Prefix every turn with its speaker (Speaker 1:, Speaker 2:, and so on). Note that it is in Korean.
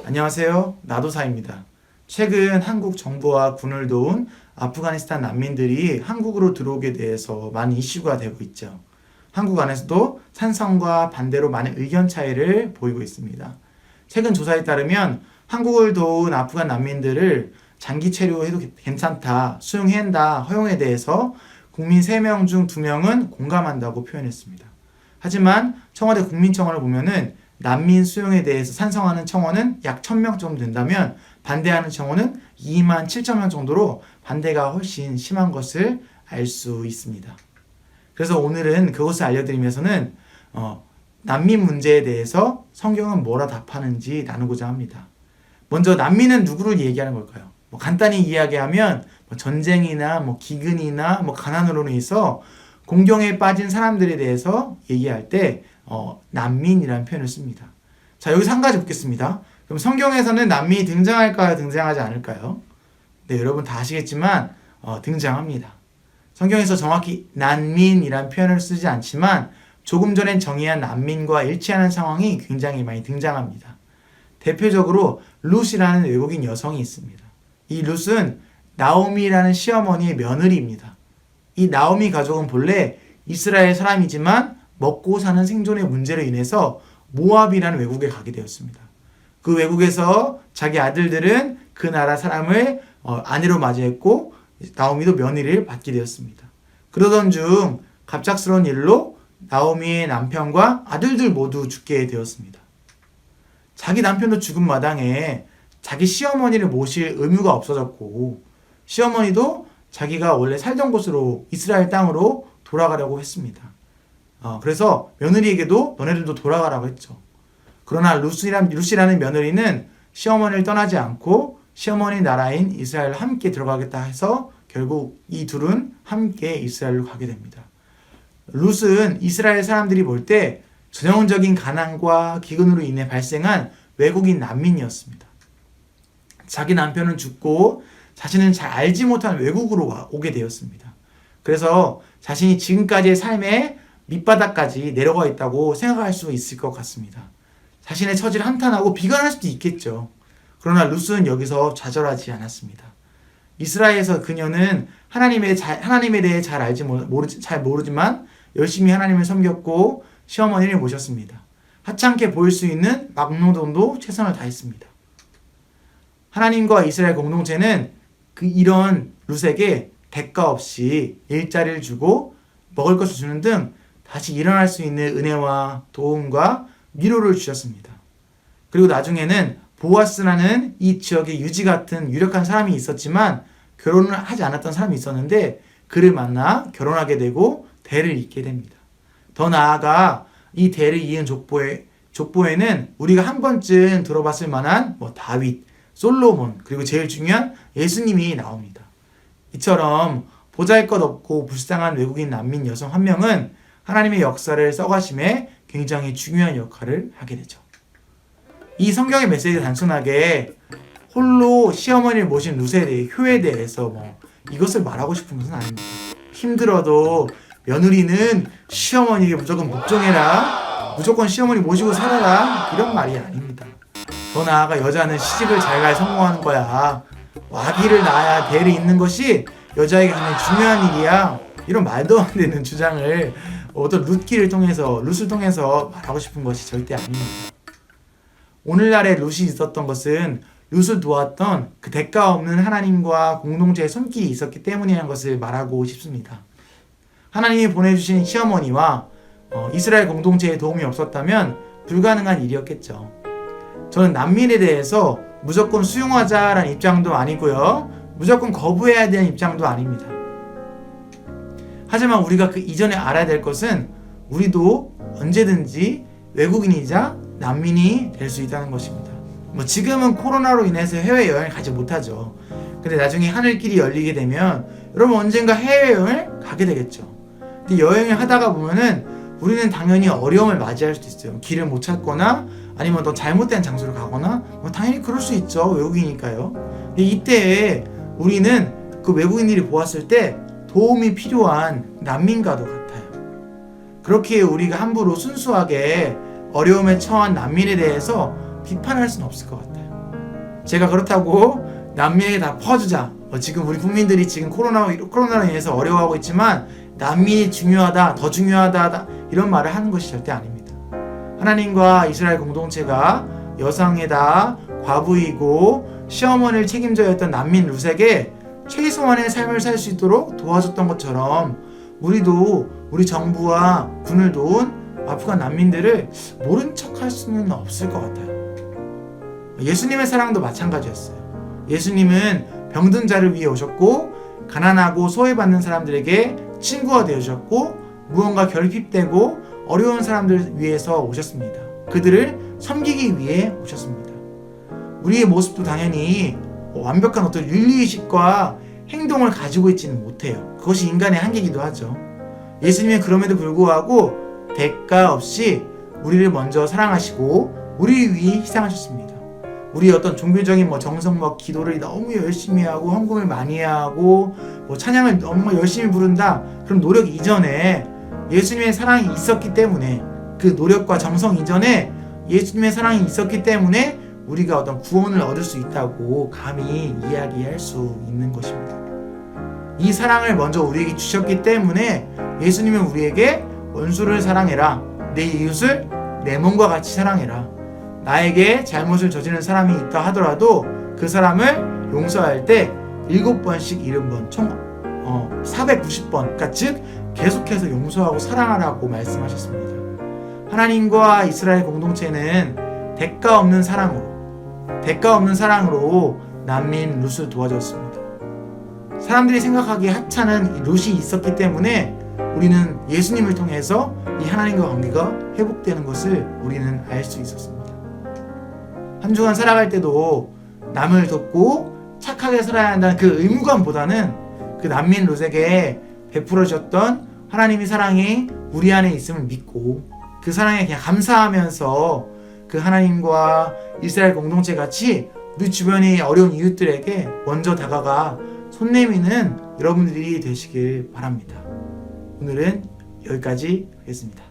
Speaker 1: 안녕하세요. 나도사입니다. 최근 한국 정부와 군을 도운 아프가니스탄 난민들이 한국으로 들어오게 대해서 많은 이슈가 되고 있죠. 한국 안에서도 찬성과 반대로 많은 의견 차이를 보이고 있습니다. 최근 조사에 따르면 한국을 도운 아프간 난민들을 장기 체류해도 괜찮다, 수용해야 한다, 허용에 대해서 국민 3명 중 2명은 공감한다고 표현했습니다. 하지만 청와대 국민청원을 보면은 난민 수용에 대해서 찬성하는 청원은 약 1000명 정도 된다면 반대하는 청원은 2만 7천 명 정도로 반대가 훨씬 심한 것을 알 수 있습니다. 그래서 오늘은 그것을 알려드리면서는 난민 문제에 대해서 성경은 뭐라 답하는지 나누고자 합니다. 먼저 난민은 누구를 얘기하는 걸까요? 간단히 이야기하면 전쟁이나 기근이나 가난으로 인해서 공경에 빠진 사람들에 대해서 얘기할 때 난민이라는 표현을 씁니다. 자, 여기서 한 가지 묻겠습니다. 그럼 성경에서는 난민이 등장할까요? 등장하지 않을까요? 네, 여러분 다 아시겠지만 등장합니다. 성경에서 정확히 난민이라는 표현을 쓰지 않지만 조금 전에 정의한 난민과 일치하는 상황이 굉장히 많이 등장합니다. 대표적으로 룻이라는 외국인 여성이 있습니다. 이 룻은 나오미라는 시어머니의 며느리입니다. 이 나오미 가족은 본래 이스라엘 사람이지만 먹고 사는 생존의 문제로 인해서 모압이라는 외국에 가게 되었습니다. 그 외국에서 자기 아들들은 그 나라 사람을 아내로 맞이했고 나오미도 며느리를 받게 되었습니다. 그러던 중 갑작스러운 일로 나오미의 남편과 아들들 모두 죽게 되었습니다. 자기 남편도 죽은 마당에 자기 시어머니를 모실 의무가 없어졌고 시어머니도 자기가 원래 살던 곳으로 이스라엘 땅으로 돌아가려고 했습니다. 그래서 며느리에게도 너네들도 돌아가라고 했죠. 그러나 룻이라는 며느리는 시어머니를 떠나지 않고 시어머니 나라인 이스라엘을 함께 들어가겠다 해서 결국 이 둘은 함께 이스라엘로 가게 됩니다. 룻은 이스라엘 사람들이 볼 때 전형적인 가난과 기근으로 인해 발생한 외국인 난민이었습니다. 자기 남편은 죽고 자신은 잘 알지 못한 외국으로 오게 되었습니다. 그래서 자신이 지금까지의 삶의 밑바닥까지 내려가 있다고 생각할 수 있을 것 같습니다. 자신의 처지를 한탄하고 비관할 수도 있겠죠. 그러나 룻은 여기서 좌절하지 않았습니다. 이스라엘에서 그녀는 하나님에 대해 잘 모르지만 열심히 하나님을 섬겼고 시어머니를 모셨습니다. 하찮게 보일 수 있는 막노동도 최선을 다했습니다. 하나님과 이스라엘 공동체는 이런 룻에게 대가 없이 일자리를 주고 먹을 것을 주는 등 다시 일어날 수 있는 은혜와 도움과 위로를 주셨습니다. 그리고 나중에는 보아스라는 이 지역의 유지 같은 유력한 사람이 있었지만 결혼을 하지 않았던 사람이 있었는데 그를 만나 결혼하게 되고 대를 잇게 됩니다. 더 나아가 이 대를 이은 족보에는 우리가 한 번쯤 들어봤을 만한 다윗, 솔로몬, 그리고 제일 중요한 예수님이 나옵니다. 이처럼 보잘것없고 불쌍한 외국인 난민 여성 한 명은 하나님의 역사를 써가심에 굉장히 중요한 역할을 하게 되죠. 이 성경의 메시지가 단순하게 홀로 시어머니를 모신 룻에 대해 효에 대해서 이것을 말하고 싶은 것은 아닙니다. 힘들어도 며느리는 시어머니에게 무조건 복종해라, 무조건 시어머니 모시고 살아라, 이런 말이 아닙니다. 더 나아가 여자는 시집을 잘 성공하는 거야, 아기를 낳아야 대를 잇는 것이 여자에게 굉장히 중요한 일이야, 이런 말도 안 되는 주장을 어떤 룻을 통해서 말하고 싶은 것이 절대 아닙니다. 오늘날의 룻이 있었던 것은 룻을 도왔던 그 대가 없는 하나님과 공동체의 손길이 있었기 때문이라는 것을 말하고 싶습니다. 하나님이 보내주신 시어머니와 이스라엘 공동체의 도움이 없었다면 불가능한 일이었겠죠. 저는 난민에 대해서 무조건 수용하자라는 입장도 아니고요, 무조건 거부해야 되는 입장도 아닙니다. 하지만 우리가 그 이전에 알아야 될 것은 우리도 언제든지 외국인이자 난민이 될 수 있다는 것입니다. 지금은 코로나로 인해서 해외여행을 가지 못하죠. 근데 나중에 하늘길이 열리게 되면 여러분 언젠가 해외여행을 가게 되겠죠. 근데 여행을 하다가 보면은 우리는 당연히 어려움을 맞이할 수도 있어요. 길을 못 찾거나 아니면 더 잘못된 장소를 가거나 당연히 그럴 수 있죠. 외국이니까요. 근데 이때 우리는 그 외국인들이 보았을 때 도움이 필요한 난민과도 같아요. 그렇게 우리가 함부로 순수하게 어려움에 처한 난민에 대해서 비판할 수는 없을 것 같아요. 제가 그렇다고 난민에게 다 퍼주자, 지금 우리 국민들이 지금 코로나로 인해서 어려워하고 있지만 난민이 중요하다, 더 중요하다, 이런 말을 하는 것이 절대 아닙니다. 하나님과 이스라엘 공동체가 여성에다 과부이고 시어머니를 책임져야 했던 난민 룻에게 최소한의 삶을 살 수 있도록 도와줬던 것처럼 우리도 우리 정부와 군을 도운 아프간 난민들을 모른 척할 수는 없을 것 같아요. 예수님의 사랑도 마찬가지였어요. 예수님은 병든 자를 위해 오셨고 가난하고 소외받는 사람들에게 친구가 되어주셨고 무언가 결핍되고 어려운 사람들을 위해서 오셨습니다. 그들을 섬기기 위해 오셨습니다. 우리의 모습도 당연히 완벽한 어떤 윤리의식과 행동을 가지고 있지는 못해요. 그것이 인간의 한계이기도 하죠. 예수님은 그럼에도 불구하고 대가 없이 우리를 먼저 사랑하시고 우리를 위해 희생하셨습니다. 우리 어떤 종교적인 정성 기도를 너무 열심히 하고 헌금을 많이 하고 찬양을 너무 열심히 부른다, 그럼 노력 이전에 예수님의 사랑이 있었기 때문에, 그 노력과 정성 이전에 예수님의 사랑이 있었기 때문에 우리가 어떤 구원을 얻을 수 있다고 감히 이야기할 수 있는 것입니다. 이 사랑을 먼저 우리에게 주셨기 때문에 예수님은 우리에게 원수를 사랑해라, 내 이웃을 내 몸과 같이 사랑해라, 나에게 잘못을 저지른 사람이 있다 하더라도 그 사람을 용서할 때 7번씩 70번, 총 490번, 그러니까 즉 계속해서 용서하고 사랑하라고 말씀하셨습니다. 하나님과 이스라엘 공동체는 대가 없는 사랑으로 난민 룻을 도와줬습니다. 사람들이 생각하기에 하찮은 룻이 있었기 때문에 우리는 예수님을 통해서 이 하나님과 관계가 회복되는 것을 우리는 알 수 있었습니다. 한 주간 살아갈 때도 남을 돕고 착하게 살아야 한다는 그 의무감보다는 그 난민 룻에게 베풀어 주셨던 하나님의 사랑이 우리 안에 있음을 믿고 그 사랑에 그냥 감사하면서 그 하나님과 이스라엘 공동체 같이 우리 주변의 어려운 이웃들에게 먼저 다가가 손 내미는 여러분들이 되시길 바랍니다. 오늘은 여기까지 하겠습니다.